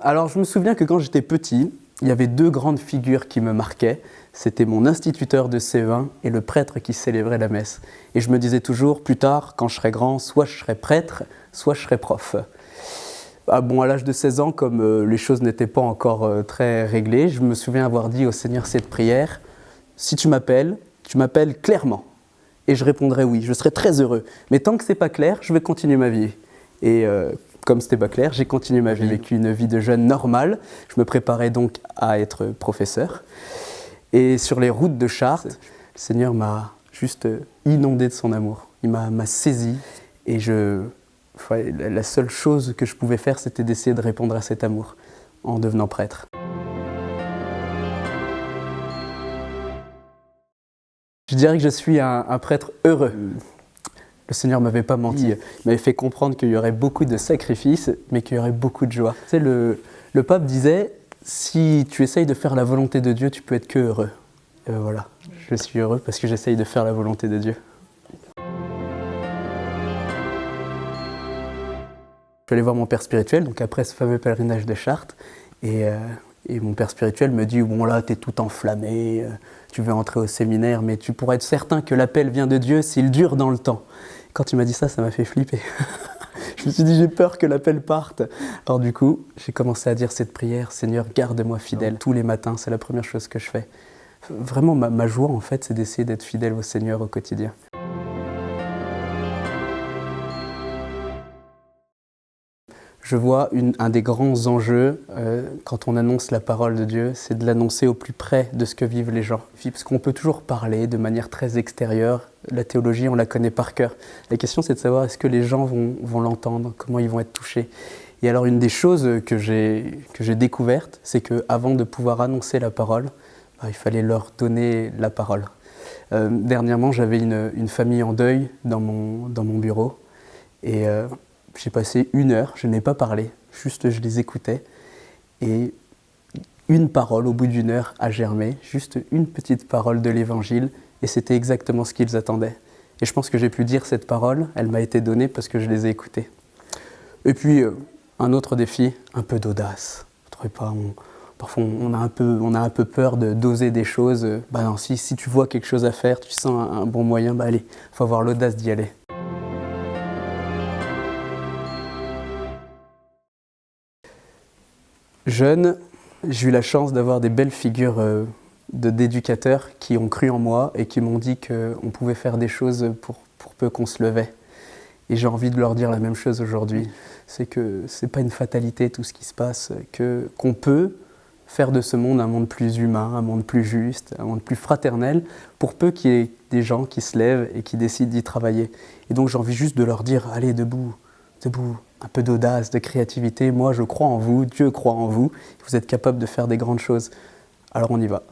Alors je me souviens que quand j'étais petit, il y avait deux grandes figures qui me marquaient. C'était mon instituteur de CE1 et le prêtre qui célébrait la messe. Et je me disais toujours, plus tard, quand je serai grand, soit je serai prêtre, soit je serai prof. À l'âge de 16 ans, comme les choses n'étaient pas encore très réglées, je me souviens avoir dit au Seigneur cette prière, « Si tu m'appelles clairement. » Et je répondrai oui, je serai très heureux. Mais tant que ce n'est pas clair, je vais continuer ma vie. Et comme ce n'était pas clair, j'ai continué ma vie. J'ai vécu une vie de jeune normale. Je me préparais donc à être professeur. Et sur les routes de Chartres, le Seigneur m'a juste inondé de son amour. Il m'a saisi. Et la seule chose que je pouvais faire, c'était d'essayer de répondre à cet amour en devenant prêtre. Je dirais que je suis un prêtre heureux. Le Seigneur ne m'avait pas menti. Il m'avait fait comprendre qu'il y aurait beaucoup de sacrifices, mais qu'il y aurait beaucoup de joie. Tu sais, le pape disait, si tu essayes de faire la volonté de Dieu, tu peux être que heureux. Et voilà, je suis heureux parce que j'essaye de faire la volonté de Dieu. Je suis allé voir mon père spirituel, donc après ce fameux pèlerinage de Chartres, et mon père spirituel me dit « Bon là, t'es tout enflammé, tu veux entrer au séminaire, mais tu pourrais être certain que l'appel vient de Dieu s'il dure dans le temps. » Quand il m'a dit ça, ça m'a fait flipper. Je me suis dit « J'ai peur que l'appel parte. » Alors du coup, j'ai commencé à dire cette prière « Seigneur, garde-moi fidèle. » Tous les matins, c'est la première chose que je fais. Vraiment, ma joie, en fait, c'est d'essayer d'être fidèle au Seigneur au quotidien. Je vois un des grands enjeux quand on annonce la parole de Dieu, c'est de l'annoncer au plus près de ce que vivent les gens. Parce qu'on peut toujours parler de manière très extérieure, la théologie on la connaît par cœur. La question c'est de savoir est-ce que les gens vont l'entendre, comment ils vont être touchés. Et alors une des choses que j'ai découvertes, c'est qu'avant de pouvoir annoncer la parole, il fallait leur donner la parole. Dernièrement j'avais une famille en deuil dans mon bureau et j'ai passé 1 heure, je n'ai pas parlé, juste je les écoutais et une parole au bout d'1 heure a germé, juste une petite parole de l'évangile et c'était exactement ce qu'ils attendaient. Et je pense que j'ai pu dire cette parole, elle m'a été donnée parce que je les ai écoutés. Et puis un autre défi, un peu d'audace. Vous trouvez pas, parfois on a un peu peur d'oser des choses. Non, si tu vois quelque chose à faire, tu sens un bon moyen, allez, il faut avoir l'audace d'y aller. Jeune, j'ai eu la chance d'avoir des belles figures d'éducateurs qui ont cru en moi et qui m'ont dit qu'on pouvait faire des choses pour peu qu'on se levait. Et j'ai envie de leur dire la même chose aujourd'hui. C'est que c'est pas une fatalité tout ce qui se passe, qu'on peut faire de ce monde un monde plus humain, un monde plus juste, un monde plus fraternel, pour peu qu'il y ait des gens qui se lèvent et qui décident d'y travailler. Et donc j'ai envie juste de leur dire, allez, debout, debout. Un peu d'audace, de créativité. Moi, je crois en vous, Dieu croit en vous. Vous êtes capable de faire des grandes choses. Alors on y va.